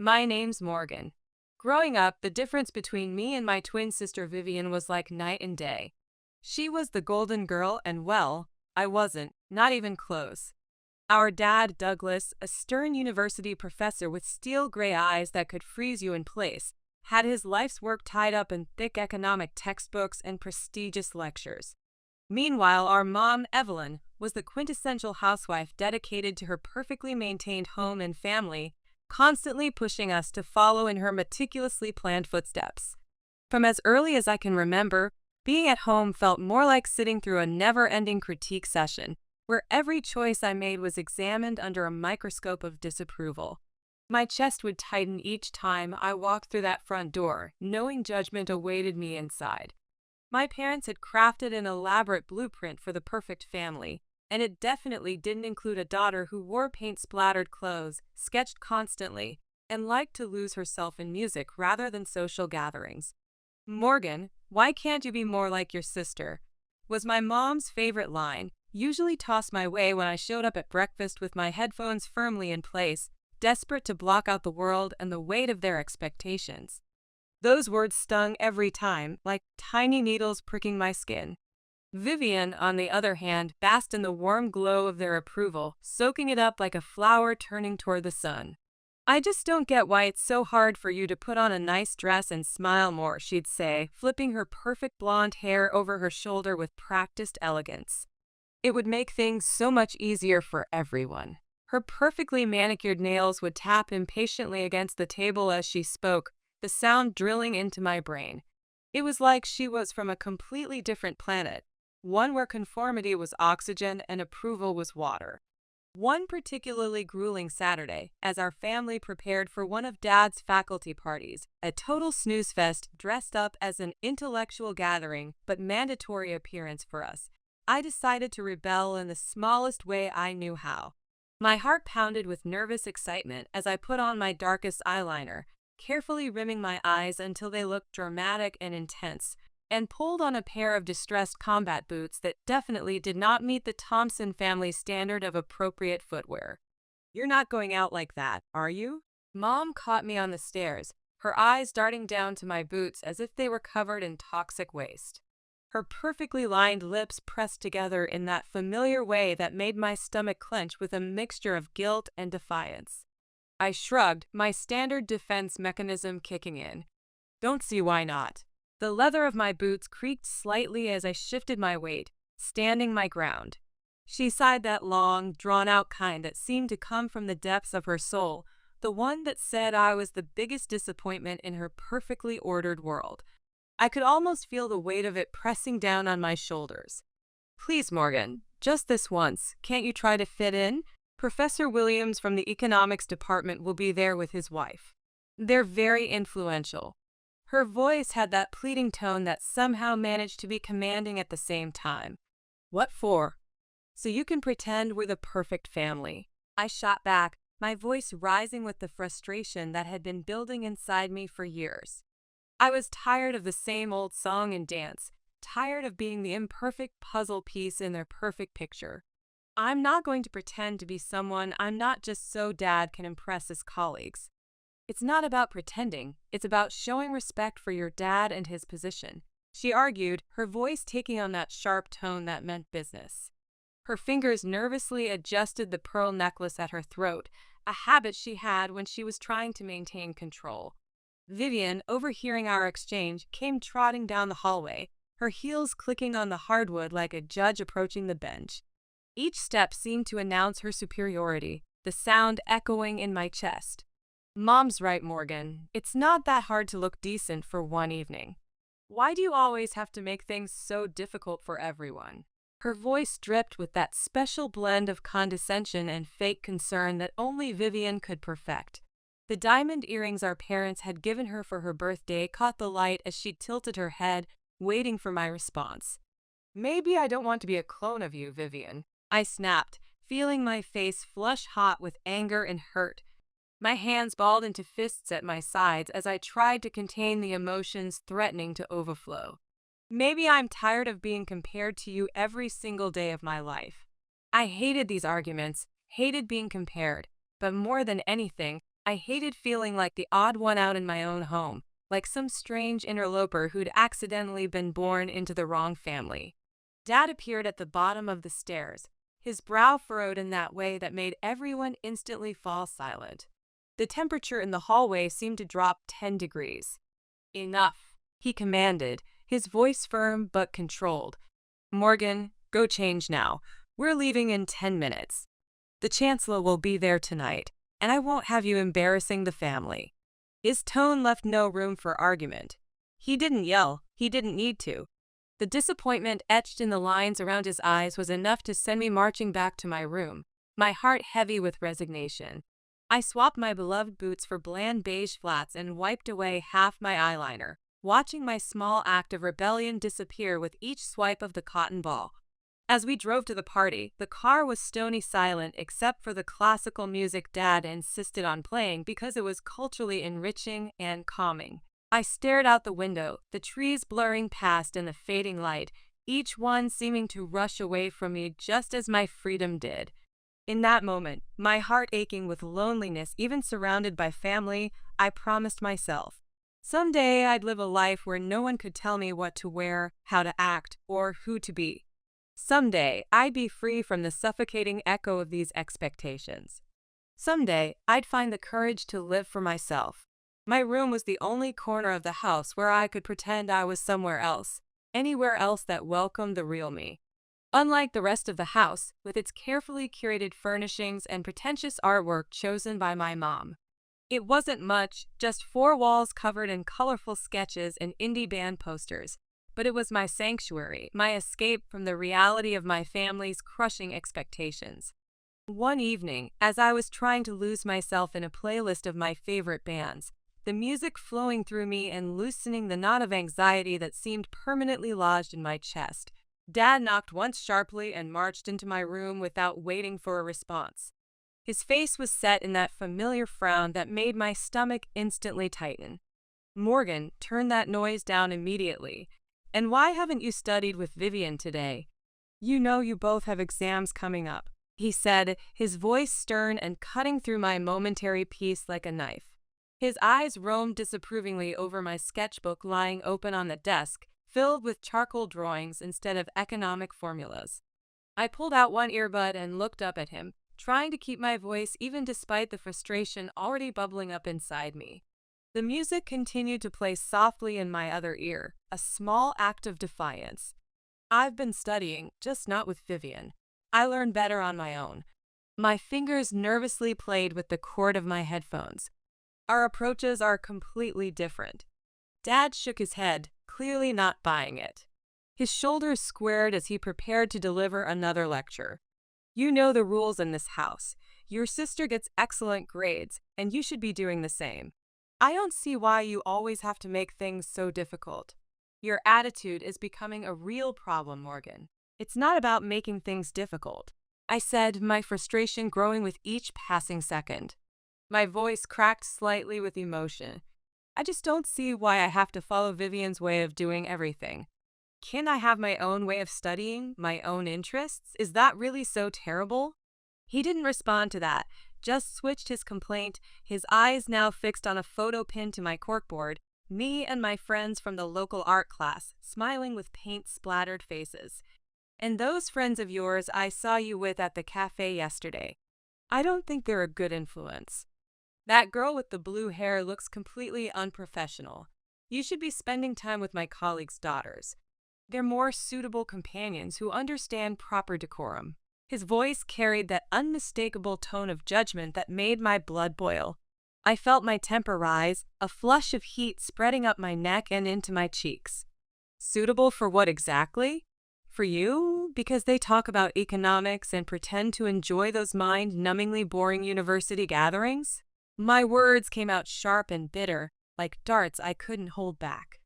My name's Morgan. Growing up, the difference between me and my twin sister Vivian was like night and day. She was the golden girl, and well, I wasn't, not even close. Our dad, Douglas, a stern university professor with steel gray eyes that could freeze you in place, had his life's work tied up in thick economic textbooks and prestigious lectures. Meanwhile, our mom, Evelyn, was the quintessential housewife dedicated to her perfectly maintained home and family, constantly pushing us to follow in her meticulously planned footsteps. From as early as I can remember, being at home felt more like sitting through a never-ending critique session, where every choice I made was examined under a microscope of disapproval. My chest would tighten each time I walked through that front door, knowing judgment awaited me inside. My parents had crafted an elaborate blueprint for the perfect family, and it definitely didn't include a daughter who wore paint-splattered clothes, sketched constantly, and liked to lose herself in music rather than social gatherings. "Morgan, why can't you be more like your sister?" was my mom's favorite line, usually tossed my way when I showed up at breakfast with my headphones firmly in place, desperate to block out the world and the weight of their expectations. Those words stung every time, like tiny needles pricking my skin. Vivian, on the other hand, basked in the warm glow of their approval, soaking it up like a flower turning toward the sun. "I just don't get why it's so hard for you to put on a nice dress and smile more," she'd say, flipping her perfect blonde hair over her shoulder with practiced elegance. "It would make things so much easier for everyone." Her perfectly manicured nails would tap impatiently against the table as she spoke, the sound drilling into my brain. It was like she was from a completely different planet, one where conformity was oxygen and approval was water. One particularly grueling Saturday, as our family prepared for one of Dad's faculty parties, a total snooze fest dressed up as an intellectual gathering but mandatory appearance for us, I decided to rebel in the smallest way I knew how. My heart pounded with nervous excitement as I put on my darkest eyeliner, carefully rimming my eyes until they looked dramatic and intense, and pulled on a pair of distressed combat boots that definitely did not meet the Thompson family standard of appropriate footwear. "You're not going out like that, are you?" Mom caught me on the stairs, her eyes darting down to my boots as if they were covered in toxic waste. Her perfectly lined lips pressed together in that familiar way that made my stomach clench with a mixture of guilt and defiance. I shrugged, my standard defense mechanism kicking in. "Don't see why not." The leather of my boots creaked slightly as I shifted my weight, standing my ground. She sighed, that long, drawn-out kind that seemed to come from the depths of her soul, the one that said I was the biggest disappointment in her perfectly ordered world. I could almost feel the weight of it pressing down on my shoulders. "Please, Morgan, just this once, can't you try to fit in? Professor Williams from the economics department will be there with his wife. They're very influential." Her voice had that pleading tone that somehow managed to be commanding at the same time. "What for?" "So you can pretend we're the perfect family." I shot back, my voice rising with the frustration that had been building inside me for years. I was tired of the same old song and dance, tired of being the imperfect puzzle piece in their perfect picture. "I'm not going to pretend to be someone I'm not just so Dad can impress his colleagues." "It's not about pretending, it's about showing respect for your dad and his position," she argued, her voice taking on that sharp tone that meant business. Her fingers nervously adjusted the pearl necklace at her throat, a habit she had when she was trying to maintain control. Vivian, overhearing our exchange, came trotting down the hallway, her heels clicking on the hardwood like a judge approaching the bench. Each step seemed to announce her superiority, the sound echoing in my chest. "Mom's right, Morgan. It's not that hard to look decent for one evening. Why do you always have to make things so difficult for everyone?" Her voice dripped with that special blend of condescension and fake concern that only Vivian could perfect. The diamond earrings our parents had given her for her birthday caught the light as she tilted her head, waiting for my response. "Maybe I don't want to be a clone of you, Vivian," I snapped, feeling my face flush hot with anger and hurt. My hands balled into fists at my sides as I tried to contain the emotions threatening to overflow. "Maybe I'm tired of being compared to you every single day of my life." I hated these arguments, hated being compared, but more than anything, I hated feeling like the odd one out in my own home, like some strange interloper who'd accidentally been born into the wrong family. Dad appeared at the bottom of the stairs, his brow furrowed in that way that made everyone instantly fall silent. The temperature in the hallway seemed to drop 10 degrees. "Enough," he commanded, his voice firm but controlled. "Morgan, go change now. We're leaving in 10 minutes. The Chancellor will be there tonight, and I won't have you embarrassing the family." His tone left no room for argument. He didn't yell, he didn't need to. The disappointment etched in the lines around his eyes was enough to send me marching back to my room, my heart heavy with resignation. I swapped my beloved boots for bland beige flats and wiped away half my eyeliner, watching my small act of rebellion disappear with each swipe of the cotton ball. As we drove to the party, the car was stony silent except for the classical music Dad insisted on playing because it was culturally enriching and calming. I stared out the window, the trees blurring past in the fading light, each one seeming to rush away from me just as my freedom did. In that moment, my heart aching with loneliness, even surrounded by family, I promised myself, someday I'd live a life where no one could tell me what to wear, how to act, or who to be. Someday, I'd be free from the suffocating echo of these expectations. Someday, I'd find the courage to live for myself. My room was the only corner of the house where I could pretend I was somewhere else, anywhere else that welcomed the real me. Unlike the rest of the house, with its carefully curated furnishings and pretentious artwork chosen by my mom. It wasn't much, just 4 walls covered in colorful sketches and indie band posters. But it was my sanctuary, my escape from the reality of my family's crushing expectations. One evening, as I was trying to lose myself in a playlist of my favorite bands, the music flowing through me and loosening the knot of anxiety that seemed permanently lodged in my chest, Dad knocked once sharply and marched into my room without waiting for a response. His face was set in that familiar frown that made my stomach instantly tighten. "Morgan, turn that noise down immediately. And why haven't you studied with Vivian today? You know you both have exams coming up," he said, his voice stern and cutting through my momentary peace like a knife. His eyes roamed disapprovingly over my sketchbook lying open on the desk, filled with charcoal drawings instead of economic formulas. I pulled out one earbud and looked up at him, trying to keep my voice even despite the frustration already bubbling up inside me. The music continued to play softly in my other ear, a small act of defiance. "I've been studying, just not with Vivian. I learn better on my own." My fingers nervously played with the cord of my headphones. "Our approaches are completely different." Dad shook his head, clearly not buying it. His shoulders squared as he prepared to deliver another lecture. "You know the rules in this house. Your sister gets excellent grades, and you should be doing the same. I don't see why you always have to make things so difficult. Your attitude is becoming a real problem, Morgan. It's not about making things difficult," I said, my frustration growing with each passing second. My voice cracked slightly with emotion. "I just don't see why I have to follow Vivian's way of doing everything. Can't I have my own way of studying, my own interests? Is that really so terrible?" He didn't respond to that, just switched his complaint, his eyes now fixed on a photo pinned to my corkboard, me and my friends from the local art class, smiling with paint-splattered faces. "And those friends of yours I saw you with at the cafe yesterday. I don't think they're a good influence. That girl with the blue hair looks completely unprofessional. You should be spending time with my colleagues' daughters. They're more suitable companions who understand proper decorum." His voice carried that unmistakable tone of judgment that made my blood boil. I felt my temper rise, a flush of heat spreading up my neck and into my cheeks. "Suitable for what exactly? For you? Because they talk about economics and pretend to enjoy those mind-numbingly boring university gatherings?" My words came out sharp and bitter, like darts I couldn't hold back.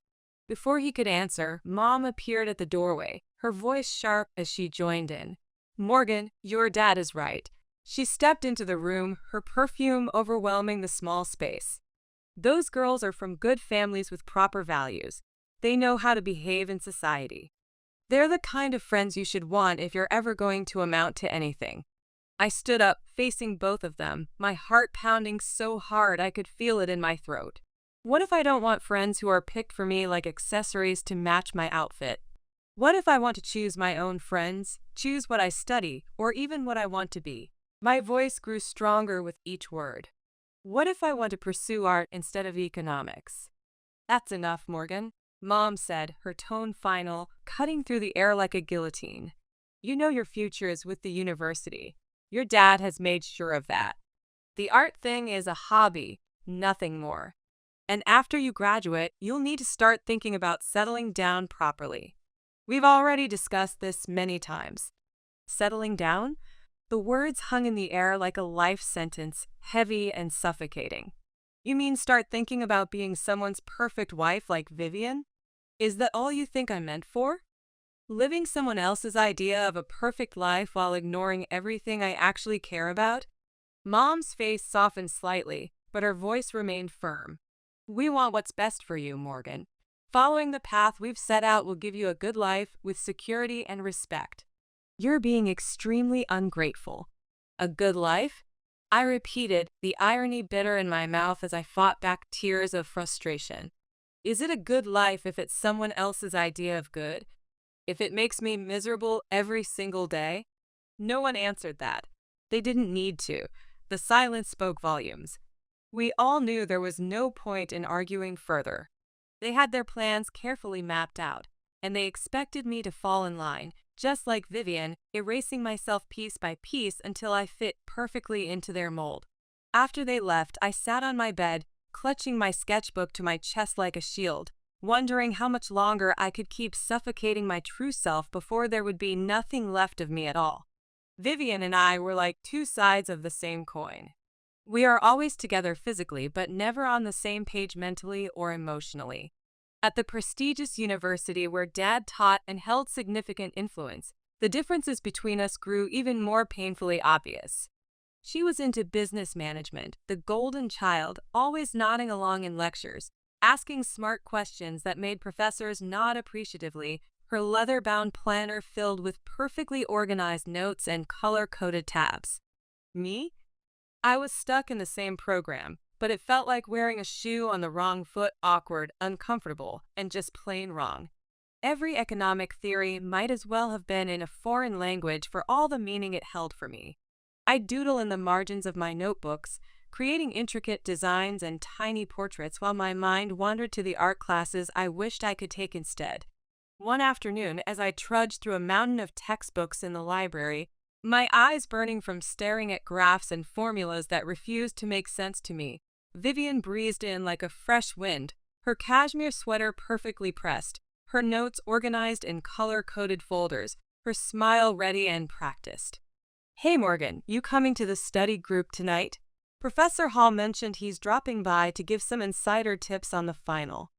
Before he could answer, Mom appeared at the doorway, her voice sharp as she joined in. "Morgan, your dad is right." She stepped into the room, her perfume overwhelming the small space. "Those girls are from good families with proper values. They know how to behave in society. They're the kind of friends you should want if you're ever going to amount to anything." I stood up, facing both of them, my heart pounding so hard I could feel it in my throat. What if I don't want friends who are picked for me like accessories to match my outfit? What if I want to choose my own friends, choose what I study, or even what I want to be? My voice grew stronger with each word. What if I want to pursue art instead of economics? That's enough, Morgan, Mom said, her tone final, cutting through the air like a guillotine. You know your future is with the university. Your dad has made sure of that. The art thing is a hobby, nothing more. And after you graduate, you'll need to start thinking about settling down properly. We've already discussed this many times. Settling down? The words hung in the air like a life sentence, heavy and suffocating. You mean start thinking about being someone's perfect wife like Vivian? Is that all you think I'm meant for? Living someone else's idea of a perfect life while ignoring everything I actually care about? Mom's face softened slightly, but her voice remained firm. We want what's best for you, Morgan. Following the path we've set out will give you a good life with security and respect. You're being extremely ungrateful. A good life? I repeated, the irony bitter in my mouth as I fought back tears of frustration. Is it a good life if it's someone else's idea of good? If it makes me miserable every single day? No one answered that. They didn't need to. The silence spoke volumes. We all knew there was no point in arguing further. They had their plans carefully mapped out, and they expected me to fall in line, just like Vivian, erasing myself piece by piece until I fit perfectly into their mold. After they left, I sat on my bed, clutching my sketchbook to my chest like a shield, wondering how much longer I could keep suffocating my true self before there would be nothing left of me at all. Vivian and I were like two sides of the same coin. We are always together physically, but never on the same page mentally or emotionally. At the prestigious university where Dad taught and held significant influence, the differences between us grew even more painfully obvious. She was into business management, the golden child, always nodding along in lectures, asking smart questions that made professors nod appreciatively, her leather-bound planner filled with perfectly organized notes and color-coded tabs. Me? I was stuck in the same program, but it felt like wearing a shoe on the wrong foot, awkward, uncomfortable, and just plain wrong. Every economic theory might as well have been in a foreign language for all the meaning it held for me. I'd doodle in the margins of my notebooks, creating intricate designs and tiny portraits while my mind wandered to the art classes I wished I could take instead. One afternoon, as I trudged through a mountain of textbooks in the library, my eyes burning from staring at graphs and formulas that refused to make sense to me, Vivian breezed in like a fresh wind, her cashmere sweater perfectly pressed, her notes organized in color-coded folders, her smile ready and practiced. Hey Morgan, you coming to the study group tonight? Professor Hall mentioned he's dropping by to give some insider tips on the final.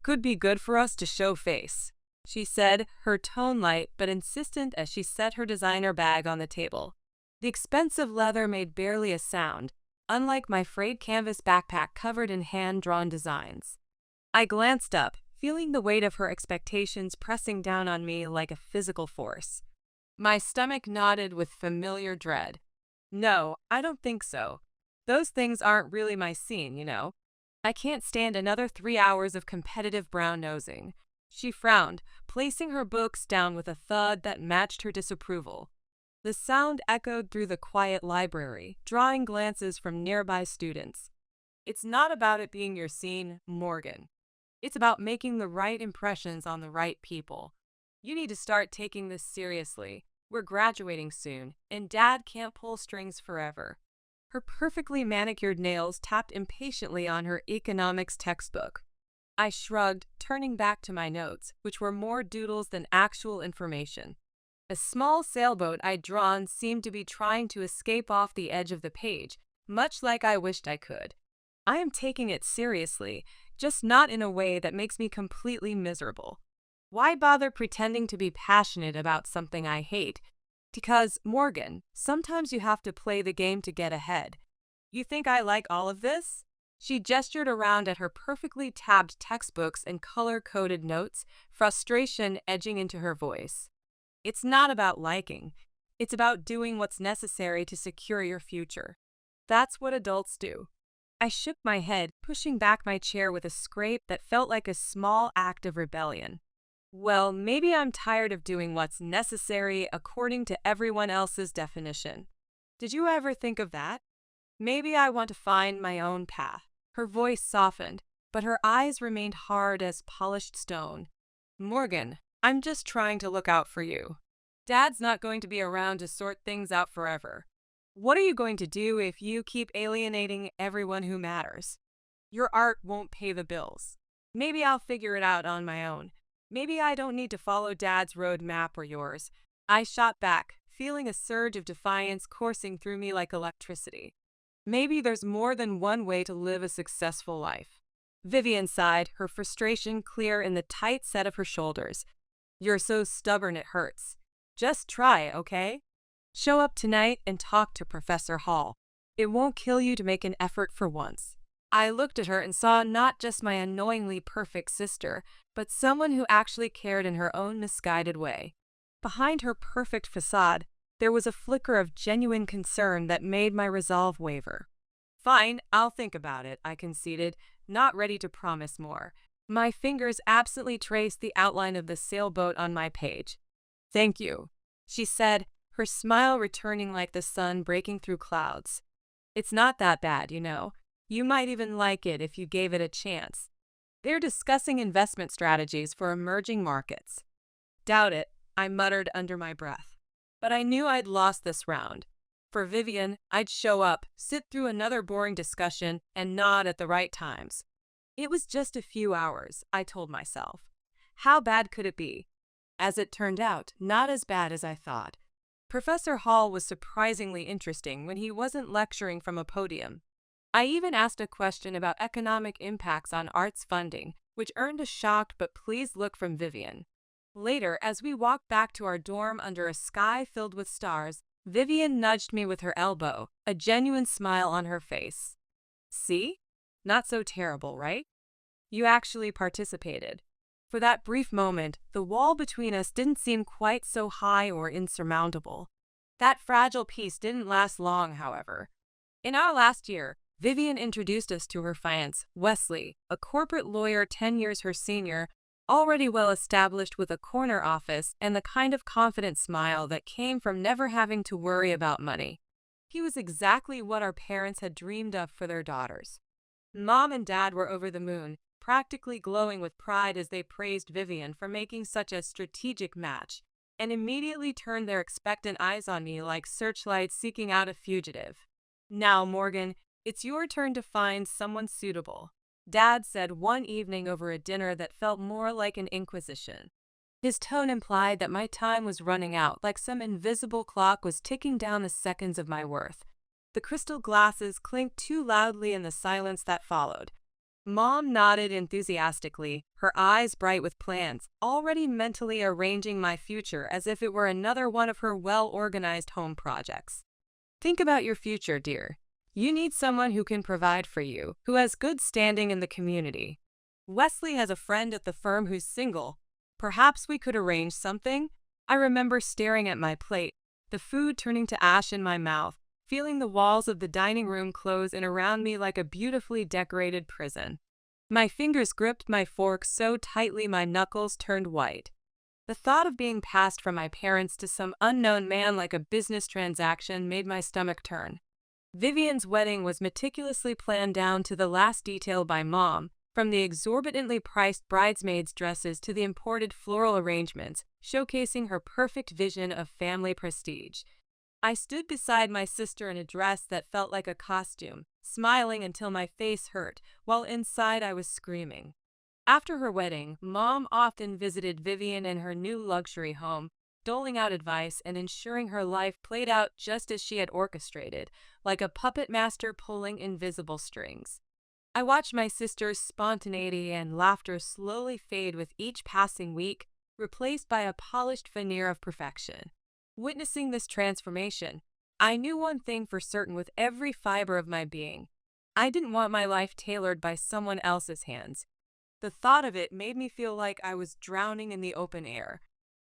Could be good for us to show face, she said, her tone light but insistent as she set her designer bag on the table. The expensive leather made barely a sound, unlike my frayed canvas backpack covered in hand-drawn designs. I glanced up, feeling the weight of her expectations pressing down on me like a physical force. My stomach knotted with familiar dread. No, I don't think so. Those things aren't really my scene, you know. I can't stand another 3 hours of competitive brown-nosing. She frowned, placing her books down with a thud that matched her disapproval. The sound echoed through the quiet library, drawing glances from nearby students. It's not about it being your scene, Morgan. It's about making the right impressions on the right people. You need to start taking this seriously. We're graduating soon, and Dad can't pull strings forever. Her perfectly manicured nails tapped impatiently on her economics textbook. I shrugged, turning back to my notes, which were more doodles than actual information. A small sailboat I'd drawn seemed to be trying to escape off the edge of the page, much like I wished I could. I am taking it seriously, just not in a way that makes me completely miserable. Why bother pretending to be passionate about something I hate? Because, Morgan, sometimes you have to play the game to get ahead. You think I like all of this? She gestured around at her perfectly tabbed textbooks and color-coded notes, frustration edging into her voice. It's not about liking. It's about doing what's necessary to secure your future. That's what adults do. I shook my head, pushing back my chair with a scrape that felt like a small act of rebellion. Well, maybe I'm tired of doing what's necessary according to everyone else's definition. Did you ever think of that? Maybe I want to find my own path. Her voice softened, but her eyes remained hard as polished stone. Morgan, I'm just trying to look out for you. Dad's not going to be around to sort things out forever. What are you going to do if you keep alienating everyone who matters? Your art won't pay the bills. Maybe I'll figure it out on my own. Maybe I don't need to follow Dad's road map or yours. I shot back, feeling a surge of defiance coursing through me like electricity. Maybe there's more than one way to live a successful life. Vivian sighed, her frustration clear in the tight set of her shoulders. You're so stubborn it hurts. Just try, okay? Show up tonight and talk to Professor Hall. It won't kill you to make an effort for once. I looked at her and saw not just my annoyingly perfect sister, but someone who actually cared in her own misguided way. Behind her perfect facade, there was a flicker of genuine concern that made my resolve waver. Fine, I'll think about it, I conceded, not ready to promise more. My fingers absently traced the outline of the sailboat on my page. Thank you, she said, her smile returning like the sun breaking through clouds. It's not that bad, you know. You might even like it if you gave it a chance. They're discussing investment strategies for emerging markets. Doubt it, I muttered under my breath. But I knew I'd lost this round. For Vivian, I'd show up, sit through another boring discussion, and nod at the right times. It was just a few hours, I told myself. How bad could it be? As it turned out, not as bad as I thought. Professor Hall was surprisingly interesting when he wasn't lecturing from a podium. I even asked a question about economic impacts on arts funding, which earned a shocked but pleased look from Vivian. Later, as we walked back to our dorm under a sky filled with stars, Vivian nudged me with her elbow, a genuine smile on her face. See? Not so terrible, right? You actually participated. For that brief moment, the wall between us didn't seem quite so high or insurmountable. That fragile peace didn't last long, however. In our last year, Vivian introduced us to her fiance, Wesley, a corporate lawyer 10 years her senior, already well established with a corner office and the kind of confident smile that came from never having to worry about money. He was exactly what our parents had dreamed of for their daughters. Mom and Dad were over the moon, practically glowing with pride as they praised Vivian for making such a strategic match, and immediately turned their expectant eyes on me like searchlights seeking out a fugitive. Now, Morgan, it's your turn to find someone suitable, Dad said one evening over a dinner that felt more like an inquisition. His tone implied that my time was running out, like some invisible clock was ticking down the seconds of my worth. The crystal glasses clinked too loudly in the silence that followed. Mom nodded enthusiastically, her eyes bright with plans, already mentally arranging my future as if it were another one of her well-organized home projects. Think about your future, dear. You need someone who can provide for you, who has good standing in the community. Wesley has a friend at the firm who's single. Perhaps we could arrange something? I remember staring at my plate, the food turning to ash in my mouth, feeling the walls of the dining room close in around me like a beautifully decorated prison. My fingers gripped my fork so tightly my knuckles turned white. The thought of being passed from my parents to some unknown man like a business transaction made my stomach turn. Vivian's wedding was meticulously planned down to the last detail by Mom, from the exorbitantly priced bridesmaids' dresses to the imported floral arrangements, showcasing her perfect vision of family prestige. I stood beside my sister in a dress that felt like a costume, smiling until my face hurt, while inside I was screaming. After her wedding, Mom often visited Vivian in her new luxury home, doling out advice and ensuring her life played out just as she had orchestrated, like a puppet master pulling invisible strings. I watched my sister's spontaneity and laughter slowly fade with each passing week, replaced by a polished veneer of perfection. Witnessing this transformation, I knew one thing for certain with every fiber of my being. I didn't want my life tailored by someone else's hands. The thought of it made me feel like I was drowning in the open air.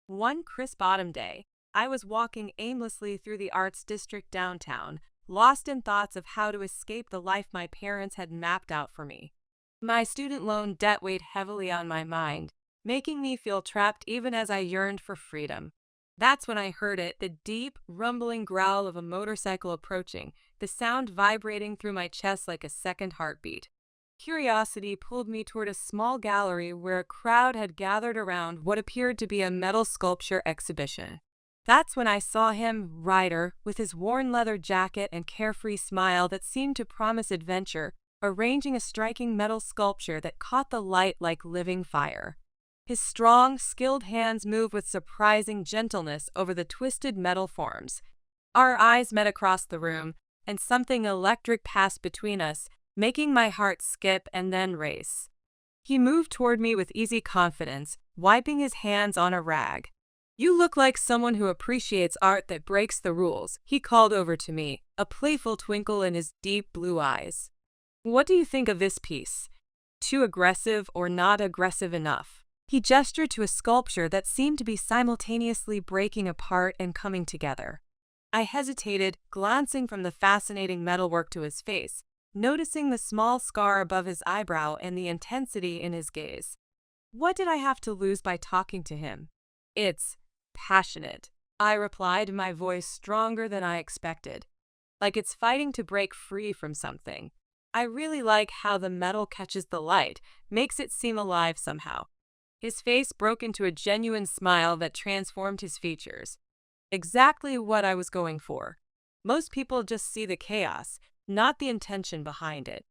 One crisp autumn day, I was walking aimlessly through the arts district downtown, lost in thoughts of how to escape the life my parents had mapped out for me. My student loan debt weighed heavily on my mind, making me feel trapped even as I yearned for freedom. That's when I heard it, the deep, rumbling growl of a motorcycle approaching, the sound vibrating through my chest like a second heartbeat. Curiosity pulled me toward a small gallery where a crowd had gathered around what appeared to be a metal sculpture exhibition. That's when I saw him, Ryder, with his worn leather jacket and carefree smile that seemed to promise adventure, arranging a striking metal sculpture that caught the light like living fire. His strong, skilled hands moved with surprising gentleness over the twisted metal forms. Our eyes met across the room, and something electric passed between us, making my heart skip and then race. He moved toward me with easy confidence, wiping his hands on a rag. "You look like someone who appreciates art that breaks the rules," he called over to me, a playful twinkle in his deep blue eyes. "What do you think of this piece? Too aggressive or not aggressive enough?" He gestured to a sculpture that seemed to be simultaneously breaking apart and coming together. I hesitated, glancing from the fascinating metalwork to his face, noticing the small scar above his eyebrow and the intensity in his gaze. What did I have to lose by talking to him? "It's passionate," I replied, my voice stronger than I expected. "Like it's fighting to break free from something. I really like how the metal catches the light, makes it seem alive somehow." His face broke into a genuine smile that transformed his features. Exactly what I was going for. Most people just see the chaos, not the intention behind it.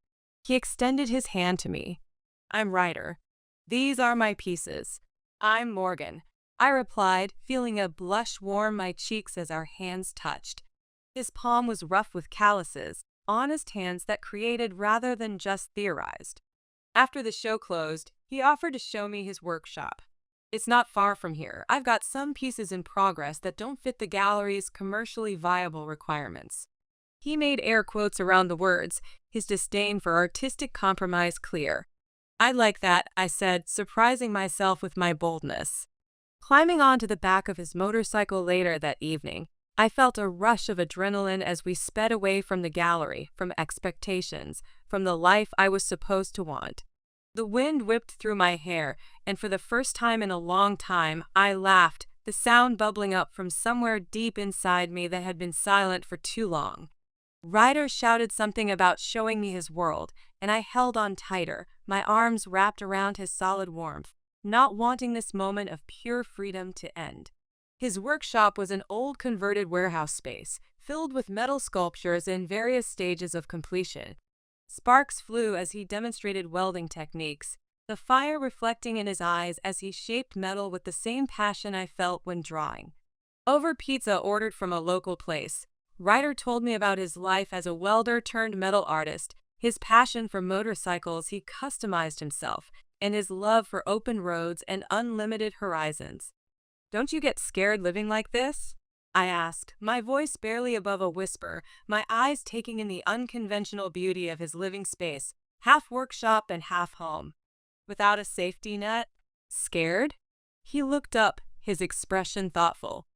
He extended his hand to me. "I'm Ryder. These are my pieces." "I'm Morgan," I replied, feeling a blush warm my cheeks as our hands touched. His palm was rough with calluses, honest hands that created rather than just theorized. After the show closed, he offered to show me his workshop. "It's not far from here. I've got some pieces in progress that don't fit the gallery's commercially viable requirements." He made air quotes around the words, his disdain for artistic compromise clear. "I'd like that," I said, surprising myself with my boldness. Climbing onto the back of his motorcycle later that evening, I felt a rush of adrenaline as we sped away from the gallery, from expectations, from the life I was supposed to want. The wind whipped through my hair, and for the first time in a long time, I laughed, the sound bubbling up from somewhere deep inside me that had been silent for too long. Ryder shouted something about showing me his world, and I held on tighter, my arms wrapped around his solid warmth, not wanting this moment of pure freedom to end. His workshop was an old converted warehouse space, filled with metal sculptures in various stages of completion. Sparks flew as he demonstrated welding techniques, the fire reflecting in his eyes as he shaped metal with the same passion I felt when drawing. Over pizza ordered from a local place, Ryder told me about his life as a welder turned metal artist, his passion for motorcycles he customized himself, and his love for open roads and unlimited horizons. "Don't you get scared living like this?" I asked, my voice barely above a whisper, my eyes taking in the unconventional beauty of his living space, half workshop and half home. "Without a safety net? Scared?" He looked up, his expression thoughtful.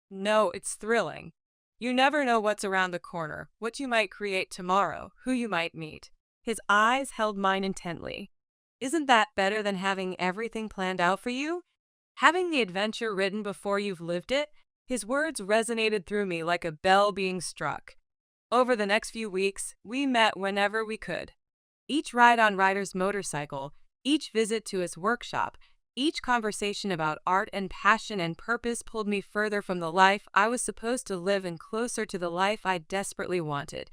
"No, it's thrilling. You never know what's around the corner, what you might create tomorrow, who you might meet." His eyes held mine intently. "Isn't that better than having everything planned out for you? Having the adventure written before you've lived it?" His words resonated through me like a bell being struck. Over the next few weeks, we met whenever we could. Each ride on Ryder's motorcycle, each visit to his workshop, each conversation about art and passion and purpose pulled me further from the life I was supposed to live and closer to the life I desperately wanted.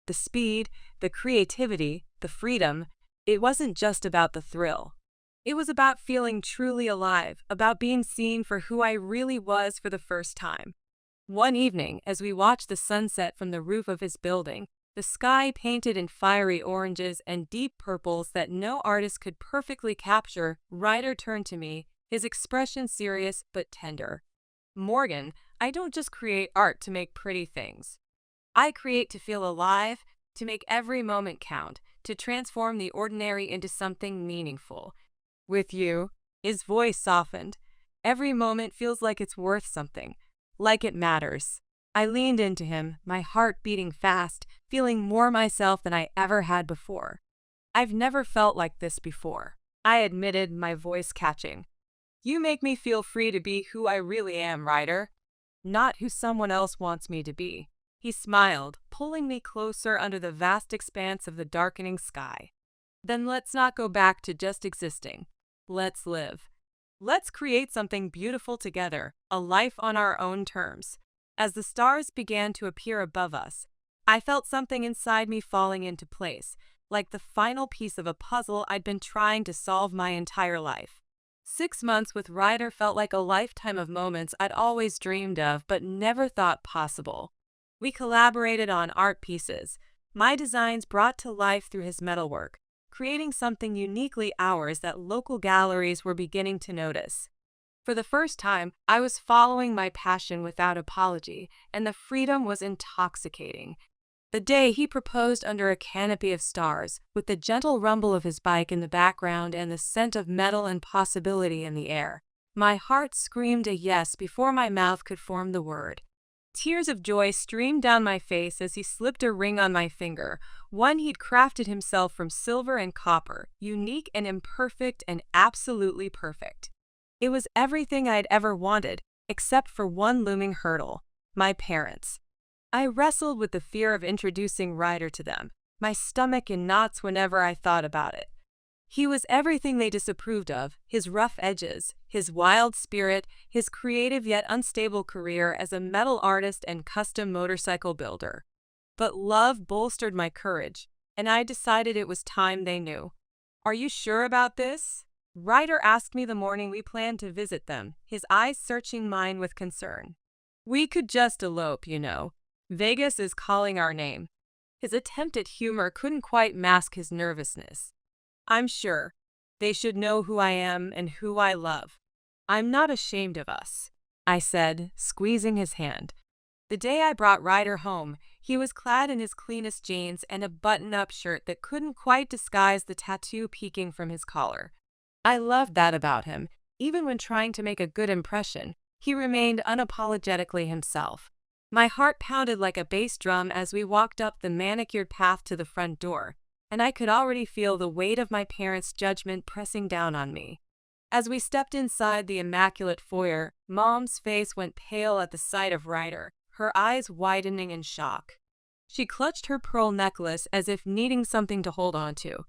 The speed, the creativity, the freedom, it wasn't just about the thrill. It was about feeling truly alive, about being seen for who I really was for the first time. One evening, as we watched the sunset from the roof of his building, the sky painted in fiery oranges and deep purples that no artist could perfectly capture, Ryder turned to me, his expression serious but tender. "Morgan, I don't just create art to make pretty things. I create to feel alive, to make every moment count, to transform the ordinary into something meaningful. With you," his voice softened, "every moment feels like it's worth something, Like it matters. I leaned into him, my heart beating fast, feeling more myself than I ever had before. I've never felt like this before, I admitted, my voice catching. You make me feel free to be who I really am, Ryder. Not who someone else wants me to be. He smiled, pulling me closer under the vast expanse of the darkening sky. Then let's not go back to just existing. Let's live. Let's create something beautiful together, a life on our own terms. As the stars began to appear above us, I felt something inside me falling into place, like the final piece of a puzzle I'd been trying to solve my entire life. 6 months with Ryder felt like a lifetime of moments I'd always dreamed of but never thought possible. We collaborated on art pieces, my designs brought to life through his metalwork, creating something uniquely ours that local galleries were beginning to notice. For the first time, I was following my passion without apology, and the freedom was intoxicating. The day he proposed under a canopy of stars, with the gentle rumble of his bike in the background and the scent of metal and possibility in the air, my heart screamed a yes before my mouth could form the word. Tears of joy streamed down my face as he slipped a ring on my finger, one he'd crafted himself from silver and copper, unique and imperfect and absolutely perfect. It was everything I'd ever wanted, except for one looming hurdle: my parents. I wrestled with the fear of introducing Ryder to them, my stomach in knots whenever I thought about it. He was everything they disapproved of: his rough edges, his wild spirit, his creative yet unstable career as a metal artist and custom motorcycle builder. But love bolstered my courage, and I decided it was time they knew. "Are you sure about this?" Ryder asked me the morning we planned to visit them, his eyes searching mine with concern. "We could just elope, you know. Vegas is calling our name." His attempt at humor couldn't quite mask his nervousness. "I'm sure. They should know who I am and who I love. I'm not ashamed of us," I said, squeezing his hand. The day I brought Ryder home, he was clad in his cleanest jeans and a button-up shirt that couldn't quite disguise the tattoo peeking from his collar. I loved that about him. Even when trying to make a good impression, he remained unapologetically himself. My heart pounded like a bass drum as we walked up the manicured path to the front door, and I could already feel the weight of my parents' judgment pressing down on me. As we stepped inside the immaculate foyer, Mom's face went pale at the sight of Ryder, her eyes widening in shock. She clutched her pearl necklace as if needing something to hold on to.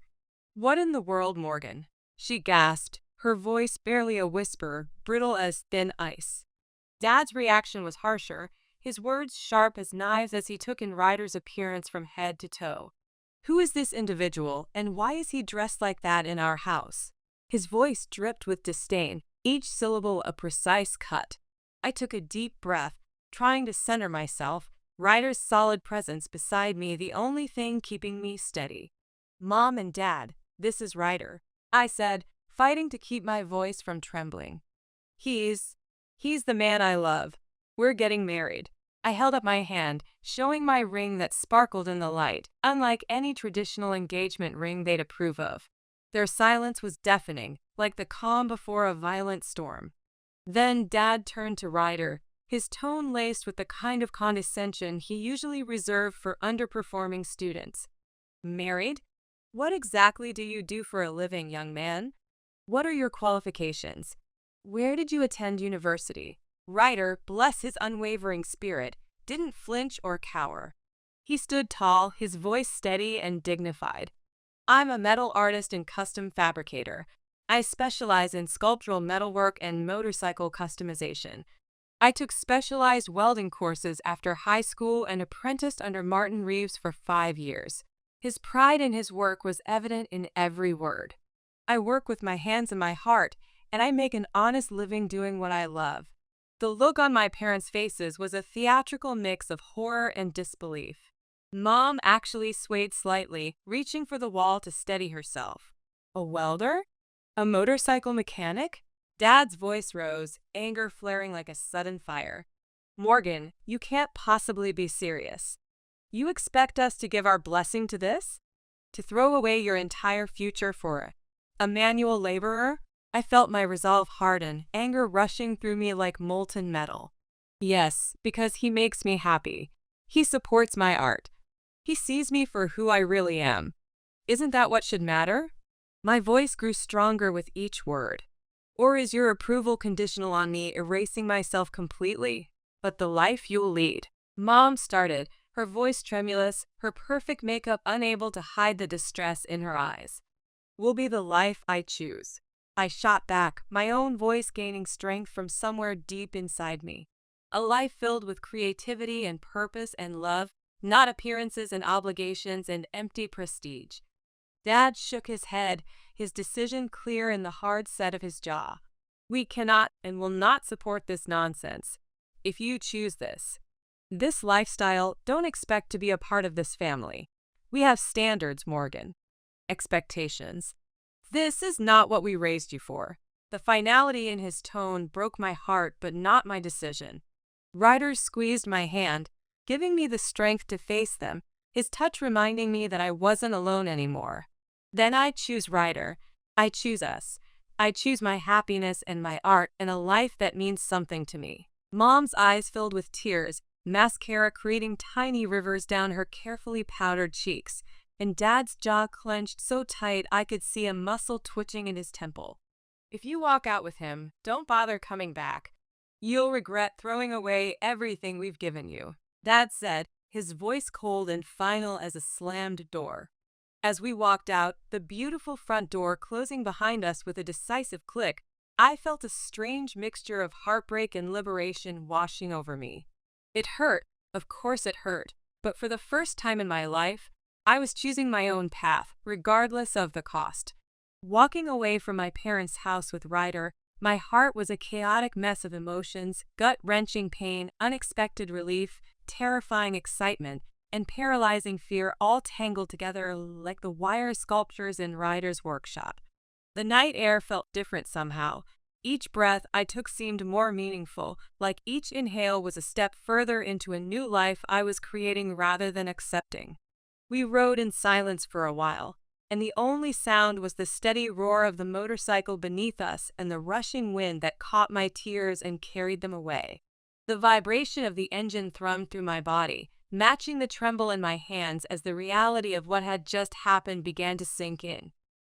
"What in the world, Morgan?" she gasped, her voice barely a whisper, brittle as thin ice. Dad's reaction was harsher, his words sharp as knives as he took in Ryder's appearance from head to toe. "Who is this individual, and why is he dressed like that in our house?" His voice dripped with disdain, each syllable a precise cut. I took a deep breath, trying to center myself, Ryder's solid presence beside me the only thing keeping me steady. "Mom and Dad, this is Ryder," I said, fighting to keep my voice from trembling. He's the man I love. We're getting married." I held up my hand, showing my ring that sparkled in the light, unlike any traditional engagement ring they'd approve of. Their silence was deafening, like the calm before a violent storm. Then Dad turned to Ryder, his tone laced with the kind of condescension he usually reserved for underperforming students. "Married? What exactly do you do for a living, young man? What are your qualifications? Where did you attend university?" Ryder, bless his unwavering spirit, didn't flinch or cower. He stood tall, his voice steady and dignified. "I'm a metal artist and custom fabricator. I specialize in sculptural metalwork and motorcycle customization. I took specialized welding courses after high school and apprenticed under Martin Reeves for 5 years. His pride in his work was evident in every word. "I work with my hands and my heart, and I make an honest living doing what I love." The look on my parents' faces was a theatrical mix of horror and disbelief. Mom actually swayed slightly, reaching for the wall to steady herself. "A welder? A motorcycle mechanic?" Dad's voice rose, anger flaring like a sudden fire. "Morgan, you can't possibly be serious. You expect us to give our blessing to this? To throw away your entire future for a manual laborer?" I felt my resolve harden, anger rushing through me like molten metal. Yes, because he makes me happy. He supports my art. He sees me for who I really am. Isn't that what should matter? My voice grew stronger with each word. Or is your approval conditional on me erasing myself completely? But the life you'll lead. Mom started, her voice tremulous, her perfect makeup unable to hide the distress in her eyes. Will be the life I choose. I shot back, my own voice gaining strength from somewhere deep inside me. A life filled with creativity and purpose and love, not appearances and obligations and empty prestige. Dad shook his head, his decision clear in the hard set of his jaw. We cannot and will not support this nonsense. If you choose this lifestyle, don't expect to be a part of this family. We have standards, Morgan. Expectations. This is not what we raised you for. The finality in his tone broke my heart, but not my decision. Ryder squeezed my hand, giving me the strength to face them, his touch reminding me that I wasn't alone anymore. Then I choose Ryder. I choose us. I choose my happiness and my art and a life that means something to me. Mom's eyes filled with tears, mascara creating tiny rivers down her carefully powdered cheeks, and Dad's jaw clenched so tight I could see a muscle twitching in his temple. If you walk out with him, don't bother coming back. You'll regret throwing away everything we've given you, Dad said, his voice cold and final as a slammed door. As we walked out, the beautiful front door closing behind us with a decisive click, I felt a strange mixture of heartbreak and liberation washing over me. It hurt, of course it hurt, but for the first time in my life, I was choosing my own path, regardless of the cost. Walking away from my parents' house with Ryder, my heart was a chaotic mess of emotions, gut-wrenching pain, unexpected relief, terrifying excitement, and paralyzing fear all tangled together like the wire sculptures in Ryder's workshop. The night air felt different somehow. Each breath I took seemed more meaningful, like each inhale was a step further into a new life I was creating rather than accepting. We rode in silence for a while, and the only sound was the steady roar of the motorcycle beneath us and the rushing wind that caught my tears and carried them away. The vibration of the engine thrummed through my body, matching the tremble in my hands as the reality of what had just happened began to sink in.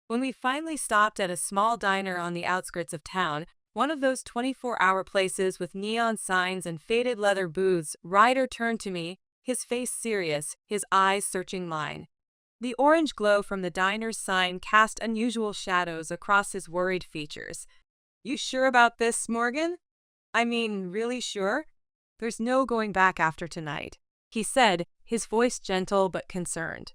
When we finally stopped at a small diner on the outskirts of town, one of those 24-hour places with neon signs and faded leather booths, Ryder turned to me, his face serious, his eyes searching mine. The orange glow from the diner's sign cast unusual shadows across his worried features. You sure about this, Morgan? I mean, really sure? There's no going back after tonight, he said, his voice gentle but concerned.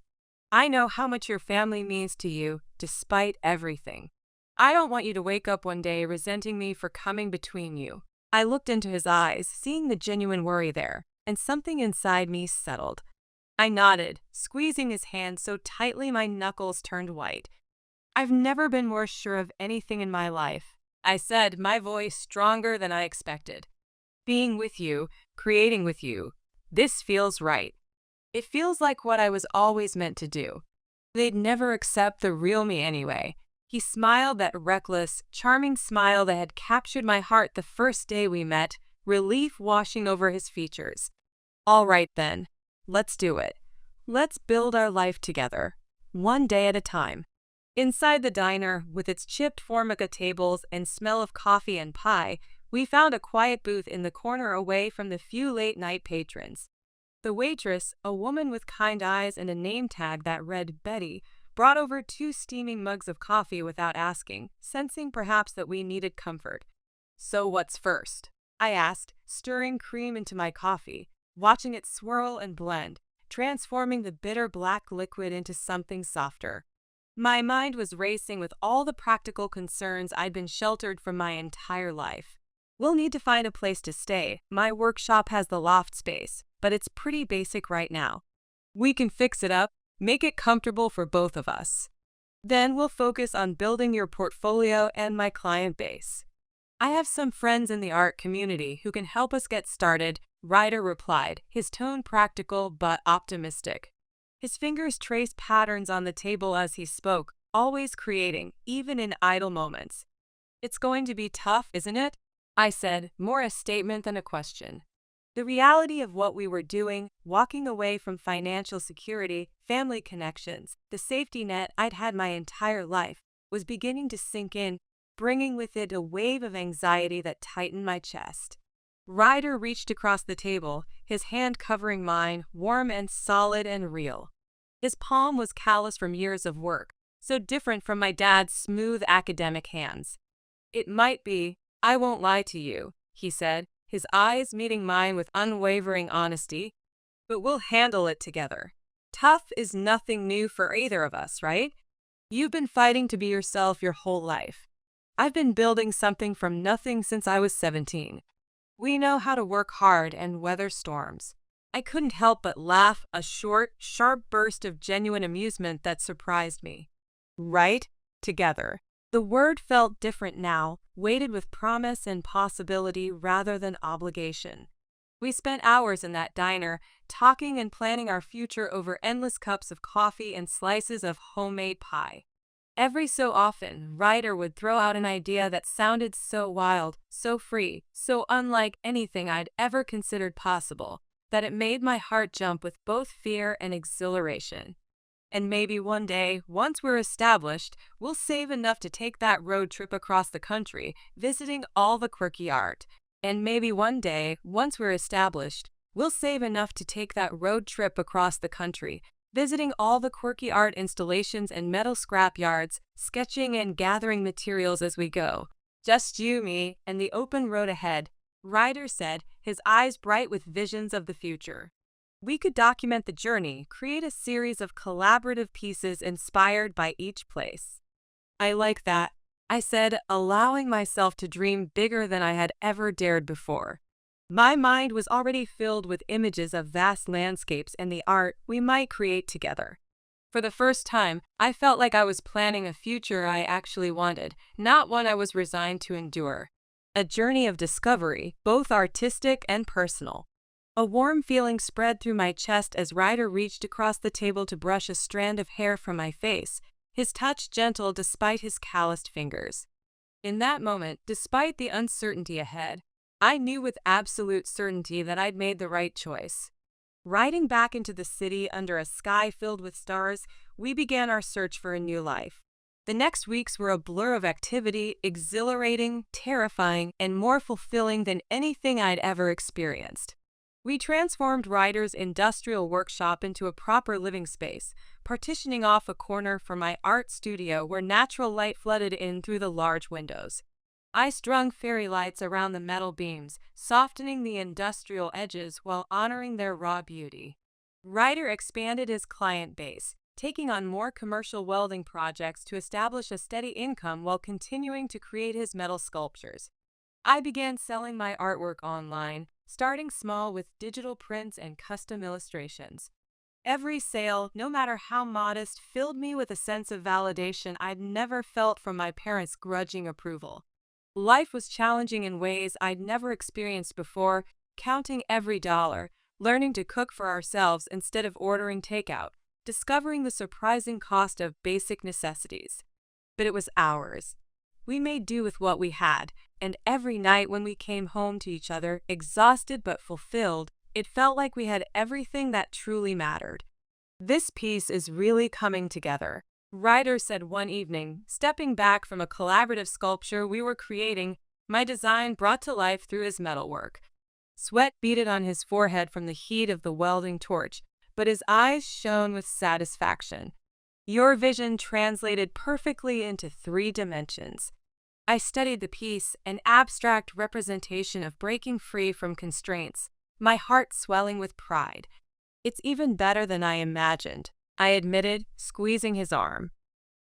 I know how much your family means to you, despite everything. I don't want you to wake up one day resenting me for coming between you. I looked into his eyes, seeing the genuine worry there, and something inside me settled. I nodded, squeezing his hand so tightly my knuckles turned white. I've never been more sure of anything in my life, I said, my voice stronger than I expected. Being with you, creating with you, this feels right. It feels like what I was always meant to do. They'd never accept the real me anyway. He smiled that reckless, charming smile that had captured my heart the first day we met, relief washing over his features. All right then, let's do it. Let's build our life together, one day at a time. Inside the diner, with its chipped formica tables and smell of coffee and pie, we found a quiet booth in the corner away from the few late-night patrons. The waitress, a woman with kind eyes and a name tag that read Betty, brought over 2 steaming mugs of coffee without asking, sensing perhaps that we needed comfort. So what's first? I asked, stirring cream into my coffee, watching it swirl and blend, transforming the bitter black liquid into something softer. My mind was racing with all the practical concerns I'd been sheltered from my entire life. We'll need to find a place to stay. My workshop has the loft space, but it's pretty basic right now. We can fix it up, make it comfortable for both of us. Then we'll focus on building your portfolio and my client base. I have some friends in the art community who can help us get started, Ryder replied, his tone practical but optimistic. His fingers traced patterns on the table as he spoke, always creating, even in idle moments. It's going to be tough, isn't it? I said, more a statement than a question. The reality of what we were doing, walking away from financial security, family connections, the safety net I'd had my entire life, was beginning to sink in, bringing with it a wave of anxiety that tightened my chest. Ryder reached across the table, his hand covering mine, warm and solid and real. His palm was calloused from years of work, so different from my dad's smooth academic hands. "It might be, I won't lie to you," he said, his eyes meeting mine with unwavering honesty, "but we'll handle it together. Tough is nothing new for either of us, right? You've been fighting to be yourself your whole life. I've been building something from nothing since I was 17. We know how to work hard and weather storms." I couldn't help but laugh, a short, sharp burst of genuine amusement that surprised me. Right? Together. The word felt different now, weighted with promise and possibility rather than obligation. We spent hours in that diner, talking and planning our future over endless cups of coffee and slices of homemade pie. Every so often, Ryder would throw out an idea that sounded so wild, so free, so unlike anything I'd ever considered possible, that it made my heart jump with both fear and exhilaration. "And maybe one day, once we're established, we'll save enough to take that road trip across the country, visiting all the quirky art. And maybe one day, once we're established, we'll save enough to take that road trip across the country, visiting all the quirky art installations and metal scrap yards, sketching and gathering materials as we go. Just you, me, and the open road ahead," Ryder said, his eyes bright with visions of the future. "We could document the journey, create a series of collaborative pieces inspired by each place." "I like that," I said, allowing myself to dream bigger than I had ever dared before. My mind was already filled with images of vast landscapes and the art we might create together. For the first time, I felt like I was planning a future I actually wanted, not one I was resigned to endure. A journey of discovery, both artistic and personal. A warm feeling spread through my chest as Ryder reached across the table to brush a strand of hair from my face, his touch gentle despite his calloused fingers. In that moment, despite the uncertainty ahead, I knew with absolute certainty that I'd made the right choice. Riding back into the city under a sky filled with stars, we began our search for a new life. The next weeks were a blur of activity, exhilarating, terrifying, and more fulfilling than anything I'd ever experienced. We transformed Ryder's industrial workshop into a proper living space, partitioning off a corner for my art studio where natural light flooded in through the large windows. I strung fairy lights around the metal beams, softening the industrial edges while honoring their raw beauty. Ryder expanded his client base, taking on more commercial welding projects to establish a steady income while continuing to create his metal sculptures. I began selling my artwork online, starting small with digital prints and custom illustrations. Every sale, no matter how modest, filled me with a sense of validation I'd never felt from my parents' grudging approval. Life was challenging in ways I'd never experienced before, counting every dollar, learning to cook for ourselves instead of ordering takeout, discovering the surprising cost of basic necessities. But it was ours. We made do with what we had, and every night when we came home to each other, exhausted but fulfilled, it felt like we had everything that truly mattered. "This piece is really coming together," Ryder said one evening, stepping back from a collaborative sculpture we were creating, my design brought to life through his metalwork. Sweat beaded on his forehead from the heat of the welding torch, but his eyes shone with satisfaction. "Your vision translated perfectly into 3 dimensions." I studied the piece, an abstract representation of breaking free from constraints, my heart swelling with pride. "It's even better than I imagined," I admitted, squeezing his arm.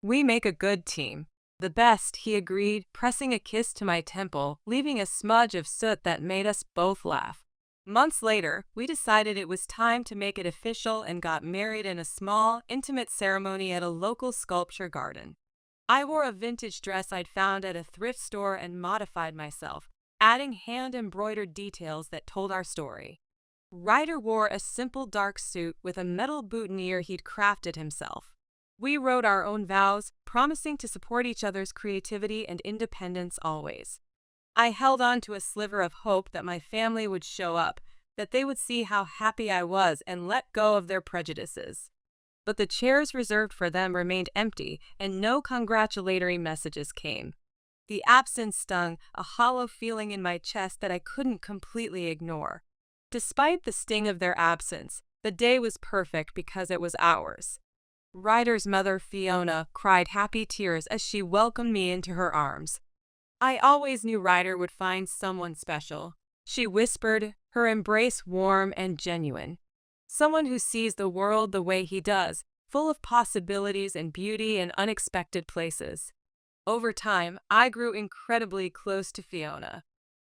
"We make a good team." "The best," he agreed, pressing a kiss to my temple, leaving a smudge of soot that made us both laugh. Months later, we decided it was time to make it official and got married in a small, intimate ceremony at a local sculpture garden. I wore a vintage dress I'd found at a thrift store and modified myself, adding hand-embroidered details that told our story. Ryder wore a simple dark suit with a metal boutonniere he'd crafted himself. We wrote our own vows, promising to support each other's creativity and independence always. I held on to a sliver of hope that my family would show up, that they would see how happy I was and let go of their prejudices. But the chairs reserved for them remained empty, and no congratulatory messages came. The absence stung, a hollow feeling in my chest that I couldn't completely ignore. Despite the sting of their absence, the day was perfect because it was ours. Ryder's mother, Fiona, cried happy tears as she welcomed me into her arms. I always knew Ryder would find someone special, she whispered, her embrace warm and genuine. Someone who sees the world the way he does, full of possibilities and beauty in unexpected places. Over time, I grew incredibly close to Fiona.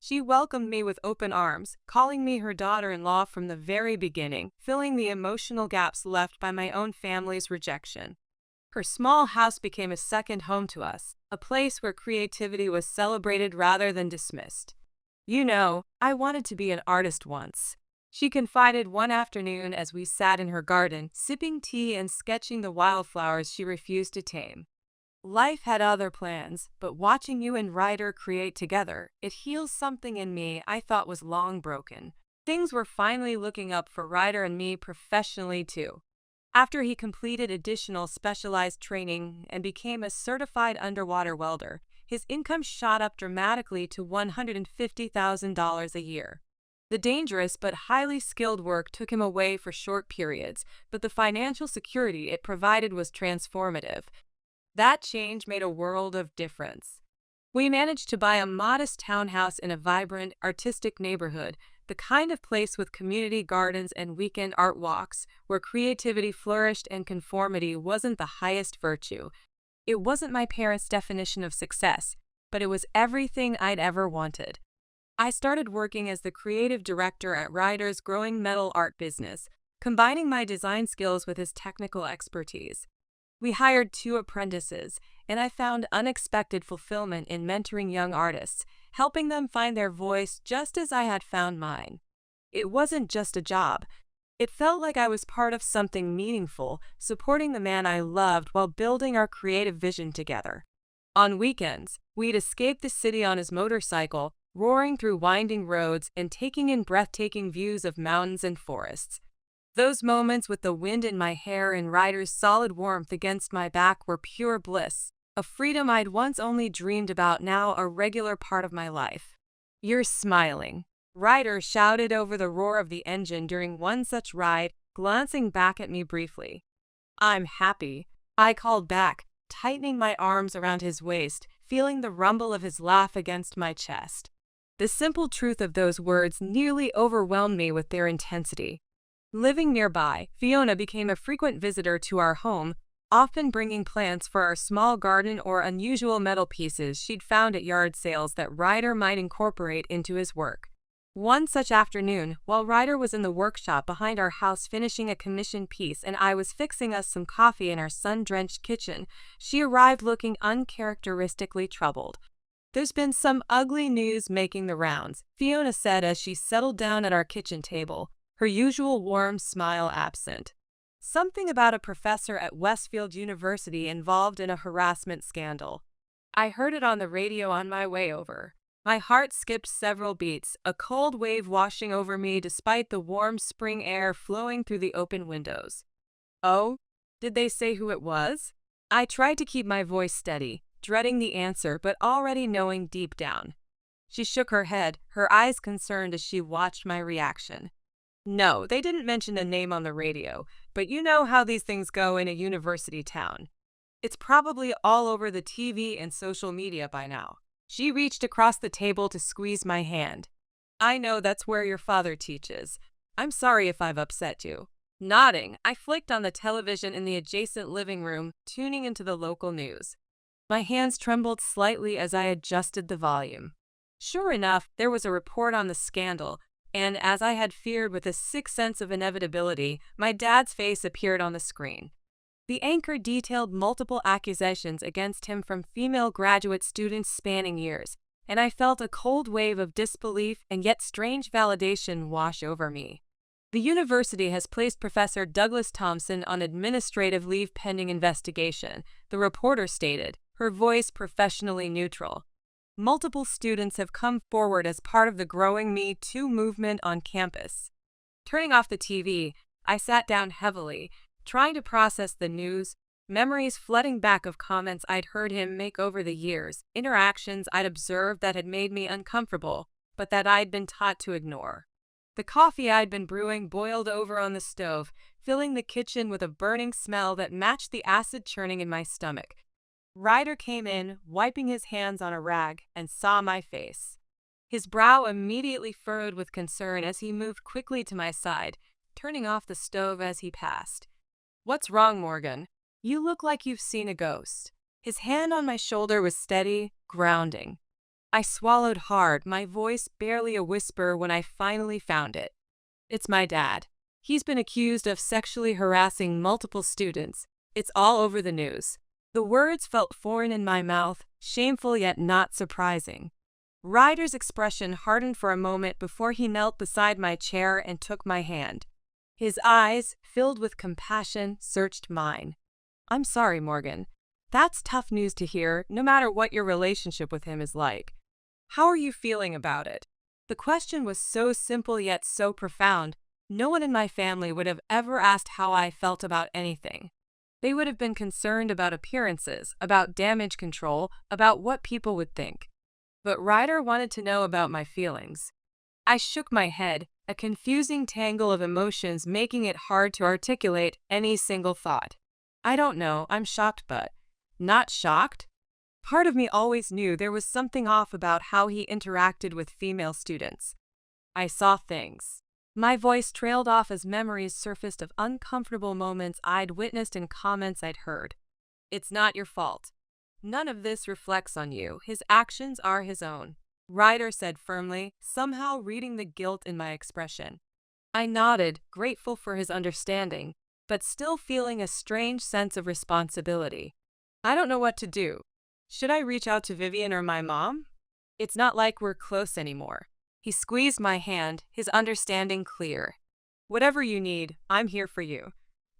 She welcomed me with open arms, calling me her daughter-in-law from the very beginning, filling the emotional gaps left by my own family's rejection. Her small house became a second home to us, a place where creativity was celebrated rather than dismissed. You know, I wanted to be an artist once, she confided one afternoon as we sat in her garden, sipping tea and sketching the wildflowers she refused to tame. Life had other plans, but watching you and Ryder create together, it heals something in me I thought was long broken. Things were finally looking up for Ryder and me professionally too. After he completed additional specialized training and became a certified underwater welder, his income shot up dramatically to $150,000 a year. The dangerous but highly skilled work took him away for short periods, but the financial security it provided was transformative. That change made a world of difference. We managed to buy a modest townhouse in a vibrant, artistic neighborhood, the kind of place with community gardens and weekend art walks, where creativity flourished and conformity wasn't the highest virtue. It wasn't my parents' definition of success, but it was everything I'd ever wanted. I started working as the creative director at Ryder's growing metal art business, combining my design skills with his technical expertise. We hired 2 apprentices, and I found unexpected fulfillment in mentoring young artists, helping them find their voice just as I had found mine. It wasn't just a job. It felt like I was part of something meaningful, supporting the man I loved while building our creative vision together. On weekends, we'd escape the city on his motorcycle, roaring through winding roads and taking in breathtaking views of mountains and forests. Those moments with the wind in my hair and Ryder's solid warmth against my back were pure bliss, a freedom I'd once only dreamed about, now a regular part of my life. "You're smiling," Ryder shouted over the roar of the engine during one such ride, glancing back at me briefly. "I'm happy," I called back, tightening my arms around his waist, feeling the rumble of his laugh against my chest. The simple truth of those words nearly overwhelmed me with their intensity. Living nearby, Fiona became a frequent visitor to our home, often bringing plants for our small garden or unusual metal pieces she'd found at yard sales that Ryder might incorporate into his work. One such afternoon, while Ryder was in the workshop behind our house finishing a commissioned piece and I was fixing us some coffee in our sun-drenched kitchen, she arrived looking uncharacteristically troubled. "There's been some ugly news making the rounds," Fiona said as she settled down at our kitchen table, her usual warm smile absent. "Something about a professor at Westfield University involved in a harassment scandal. I heard it on the radio on my way over." My heart skipped several beats, a cold wave washing over me despite the warm spring air flowing through the open windows. "Oh? Did they say who it was?" I tried to keep my voice steady, dreading the answer but already knowing deep down. She shook her head, her eyes concerned as she watched my reaction. "No, they didn't mention a name on the radio, but you know how these things go in a university town. It's probably all over the TV and social media by now." She reached across the table to squeeze my hand. "I know that's where your father teaches. I'm sorry if I've upset you." Nodding, I flicked on the television in the adjacent living room, tuning into the local news. My hands trembled slightly as I adjusted the volume. Sure enough, there was a report on the scandal, and as I had feared with a sick sense of inevitability, my dad's face appeared on the screen. The anchor detailed multiple accusations against him from female graduate students spanning years, and I felt a cold wave of disbelief and yet strange validation wash over me. "The university has placed Professor Douglas Thompson on administrative leave pending investigation," the reporter stated, her voice professionally neutral. multiple students have come forward as part of the growing Me Too movement on campus. Turning off the TV, I sat down heavily, trying to process the news, memories flooding back of comments I'd heard him make over the years, interactions I'd observed that had made me uncomfortable, but that I'd been taught to ignore. The coffee I'd been brewing boiled over on the stove, filling the kitchen with a burning smell that matched the acid churning in my stomach. Ryder came in, wiping his hands on a rag, and saw my face. His brow immediately furrowed with concern as he moved quickly to my side, turning off the stove as he passed. "What's wrong, Morgan? You look like you've seen a ghost." His hand on my shoulder was steady, grounding. I swallowed hard, my voice barely a whisper when I finally found it. "It's my dad. He's been accused of sexually harassing multiple students. It's all over the news." The words felt foreign in my mouth, shameful yet not surprising. Ryder's expression hardened for a moment before he knelt beside my chair and took my hand. His eyes, filled with compassion, searched mine. "I'm sorry, Morgan. That's tough news to hear, no matter what your relationship with him is like. How are you feeling about it?" The question was so simple yet so profound. No one in my family would have ever asked how I felt about anything. They would have been concerned about appearances, about damage control, about what people would think. But Ryder wanted to know about my feelings. I shook my head, a confusing tangle of emotions making it hard to articulate any single thought. "I don't know, I'm shocked but..." "Not shocked?" Part of me always knew there was something off about how he interacted with female students. I saw things. My voice trailed off as memories surfaced of uncomfortable moments I'd witnessed and comments I'd heard. "It's not your fault. None of this reflects on you. His actions are his own," Ryder said firmly, somehow reading the guilt in my expression. I nodded, grateful for his understanding, but still feeling a strange sense of responsibility. "I don't know what to do. Should I reach out to Vivian or my mom? It's not like we're close anymore." He squeezed my hand, his understanding clear. "Whatever you need, I'm here for you.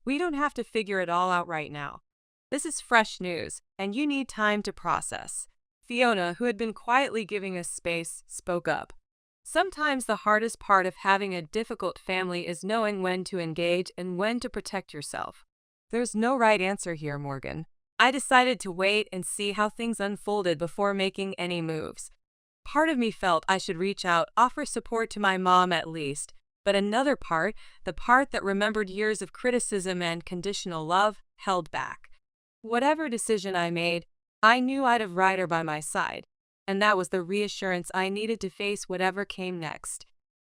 We don't have to figure it all out right now. This is fresh news, and you need time to process." Fiona, who had been quietly giving us space, spoke up. "Sometimes the hardest part of having a difficult family is knowing when to engage and when to protect yourself. There's no right answer here, Morgan. I decided to wait and see how things unfolded before making any moves. Part of me felt I should reach out, offer support to my mom at least, but another part, the part that remembered years of criticism and conditional love, held back. Whatever decision I made, I knew I'd have Ryder by my side, and that was the reassurance I needed to face whatever came next.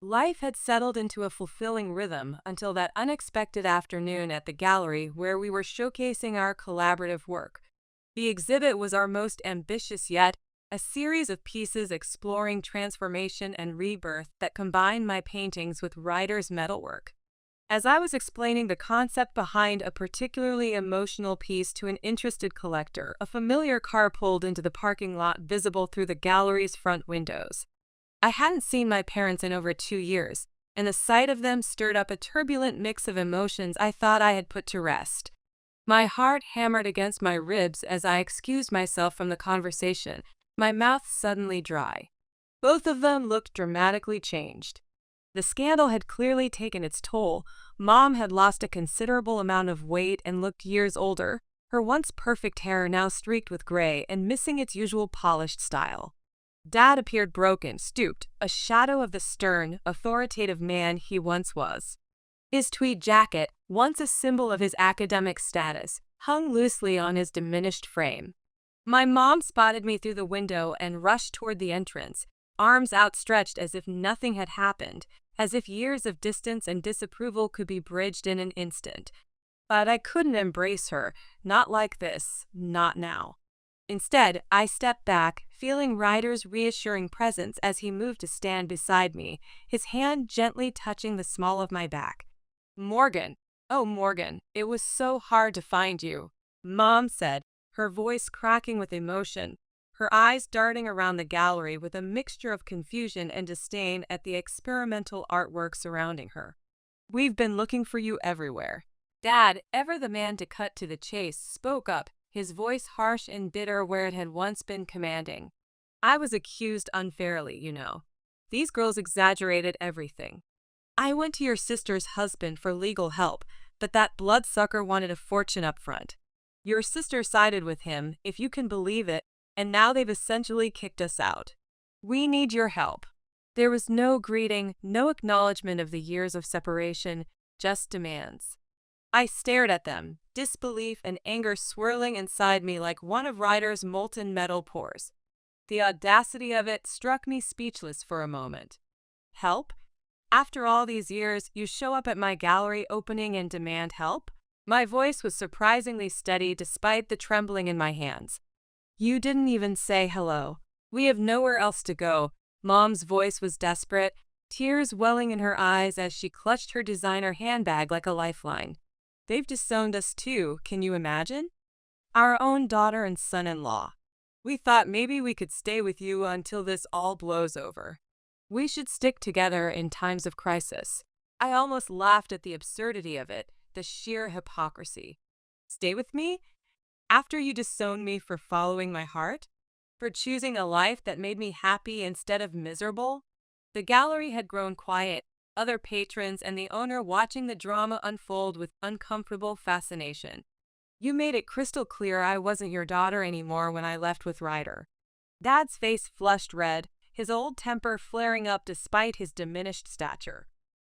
Life had settled into a fulfilling rhythm until that unexpected afternoon at the gallery where we were showcasing our collaborative work. The exhibit was our most ambitious yet, a series of pieces exploring transformation and rebirth that combined my paintings with Ryder's metalwork. As I was explaining the concept behind a particularly emotional piece to an interested collector, a familiar car pulled into the parking lot visible through the gallery's front windows. I hadn't seen my parents in over 2 years, and the sight of them stirred up a turbulent mix of emotions I thought I had put to rest. My heart hammered against my ribs as I excused myself from the conversation, my mouth suddenly dry. Both of them looked dramatically changed. The scandal had clearly taken its toll. Mom had lost a considerable amount of weight and looked years older, her once perfect hair now streaked with gray and missing its usual polished style. Dad appeared broken, stooped, a shadow of the stern, authoritative man he once was. His tweed jacket, once a symbol of his academic status, hung loosely on his diminished frame. My mom spotted me through the window and rushed toward the entrance, arms outstretched as if nothing had happened, as if years of distance and disapproval could be bridged in an instant. But I couldn't embrace her, not like this, not now. Instead, I stepped back, feeling Ryder's reassuring presence as he moved to stand beside me, his hand gently touching the small of my back. "Morgan, oh Morgan, it was so hard to find you," Mom said, her voice cracking with emotion, her eyes darting around the gallery with a mixture of confusion and disdain at the experimental artwork surrounding her. "We've been looking for you everywhere." Dad, ever the man to cut to the chase, spoke up, his voice harsh and bitter where it had once been commanding. I was accused unfairly, you know. These girls exaggerated everything. I went to your sister's husband for legal help, but that bloodsucker wanted a fortune up front. Your sister sided with him, if you can believe it, and now they've essentially kicked us out. We need your help. There was no greeting, no acknowledgement of the years of separation, just demands. I stared at them, disbelief and anger swirling inside me like one of Ryder's molten metal pores. The audacity of it struck me speechless for a moment. Help? After all these years, you show up at my gallery opening and demand help? My voice was surprisingly steady despite the trembling in my hands. You didn't even say hello. We have nowhere else to go. Mom's voice was desperate, tears welling in her eyes as she clutched her designer handbag like a lifeline. They've disowned us too, can you imagine? Our own daughter and son-in-law. We thought maybe we could stay with you until this all blows over. We should stick together in times of crisis. I almost laughed at the absurdity of it, the sheer hypocrisy. Stay with me? After you disowned me for following my heart? For choosing a life that made me happy instead of miserable? The gallery had grown quiet, other patrons and the owner watching the drama unfold with uncomfortable fascination. You made it crystal clear I wasn't your daughter anymore when I left with Ryder. Dad's face flushed red, his old temper flaring up despite his diminished stature.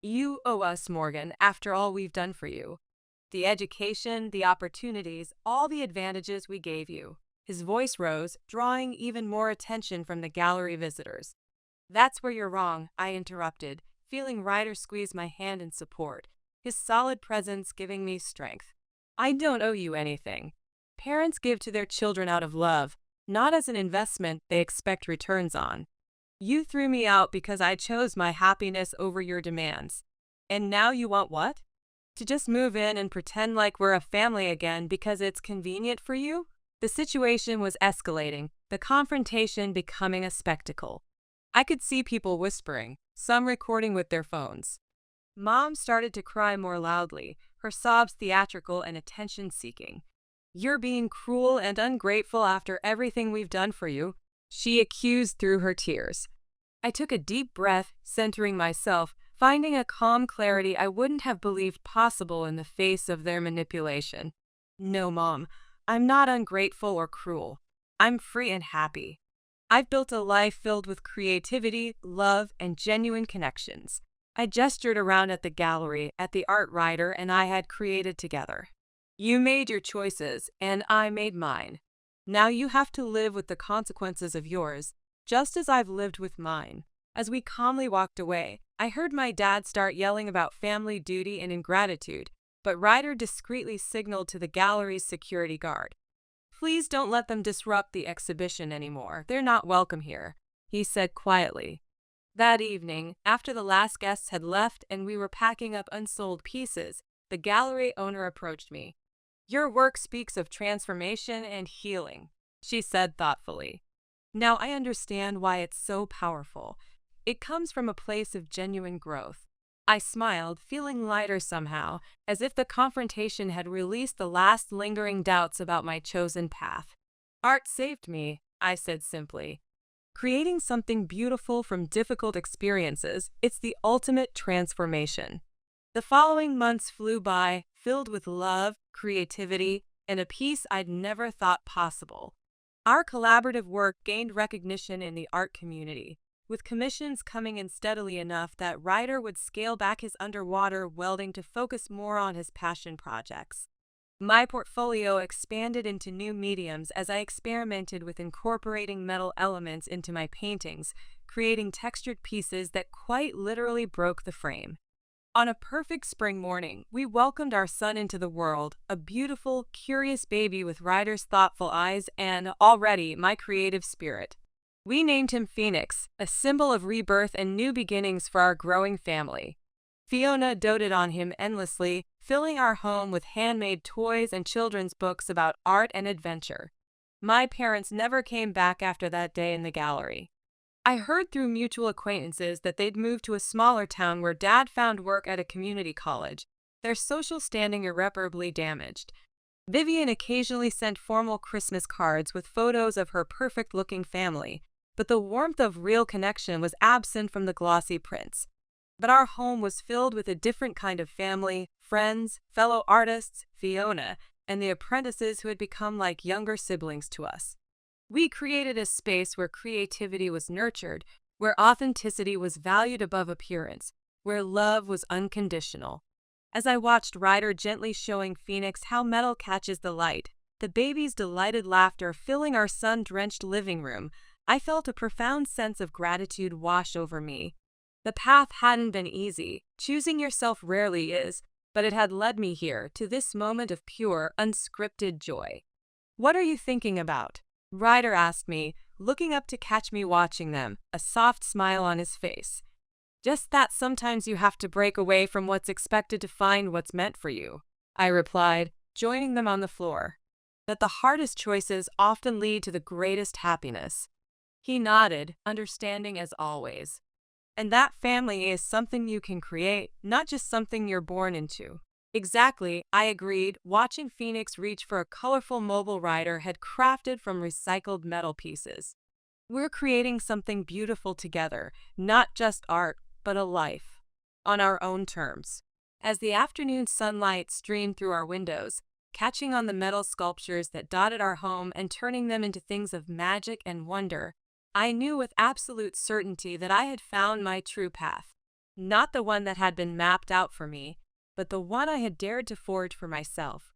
You owe us, Morgan, after all we've done for you. The education, the opportunities, all the advantages we gave you. His voice rose, drawing even more attention from the gallery visitors. That's where you're wrong, I interrupted, feeling Ryder squeeze my hand in support, his solid presence giving me strength. I don't owe you anything. Parents give to their children out of love, not as an investment they expect returns on. You threw me out because I chose my happiness over your demands. And now you want what? To just move in and pretend like we're a family again because it's convenient for you? The situation was escalating, the confrontation becoming a spectacle. I could see people whispering, some recording with their phones. Mom started to cry more loudly, her sobs theatrical and attention-seeking. You're being cruel and ungrateful after everything we've done for you, she accused through her tears. I took a deep breath, centering myself, finding a calm clarity I wouldn't have believed possible in the face of their manipulation. No, Mom, I'm not ungrateful or cruel. I'm free and happy. I've built a life filled with creativity, love, and genuine connections. I gestured around at the gallery, at the art Ryder and I had created together. You made your choices, and I made mine. Now you have to live with the consequences of yours, just as I've lived with mine. As we calmly walked away, I heard my dad start yelling about family duty and ingratitude, but Ryder discreetly signaled to the gallery's security guard. Please don't let them disrupt the exhibition anymore. They're not welcome here, he said quietly. That evening, after the last guests had left and we were packing up unsold pieces, the gallery owner approached me. Your work speaks of transformation and healing, she said thoughtfully. Now I understand why it's so powerful. It comes from a place of genuine growth. I smiled, feeling lighter somehow, as if the confrontation had released the last lingering doubts about my chosen path. Art saved me, I said simply. Creating something beautiful from difficult experiences, it's the ultimate transformation. The following months flew by, filled with love, creativity, and a peace I'd never thought possible. Our collaborative work gained recognition in the art community, with commissions coming in steadily enough that Ryder would scale back his underwater welding to focus more on his passion projects. My portfolio expanded into new mediums as I experimented with incorporating metal elements into my paintings, creating textured pieces that quite literally broke the frame. On a perfect spring morning, we welcomed our son into the world, a beautiful, curious baby with Ryder's thoughtful eyes and, already, my creative spirit. We named him Phoenix, a symbol of rebirth and new beginnings for our growing family. Fiona doted on him endlessly, filling our home with handmade toys and children's books about art and adventure. My parents never came back after that day in the gallery. I heard through mutual acquaintances that they'd moved to a smaller town where Dad found work at a community college, their social standing irreparably damaged. Vivian occasionally sent formal Christmas cards with photos of her perfect-looking family, but the warmth of real connection was absent from the glossy prints. But our home was filled with a different kind of family, friends, fellow artists, Fiona, and the apprentices who had become like younger siblings to us. We created a space where creativity was nurtured, where authenticity was valued above appearance, where love was unconditional. As I watched Ryder gently showing Phoenix how metal catches the light, the baby's delighted laughter filling our sun-drenched living room, I felt a profound sense of gratitude wash over me. The path hadn't been easy, choosing yourself rarely is, but it had led me here, to this moment of pure, unscripted joy. "What are you thinking about?" Ryder asked me, looking up to catch me watching them, a soft smile on his face. "Just that sometimes you have to break away from what's expected to find what's meant for you," I replied, joining them on the floor. "That the hardest choices often lead to the greatest happiness." He nodded, understanding as always. "And that family is something you can create, not just something you're born into." "Exactly," I agreed, watching Phoenix reach for a colorful mobile rider had crafted from recycled metal pieces. "We're creating something beautiful together, not just art, but a life. On our own terms." As the afternoon sunlight streamed through our windows, catching on the metal sculptures that dotted our home and turning them into things of magic and wonder, I knew with absolute certainty that I had found my true path. Not the one that had been mapped out for me, but the one I had dared to forge for myself.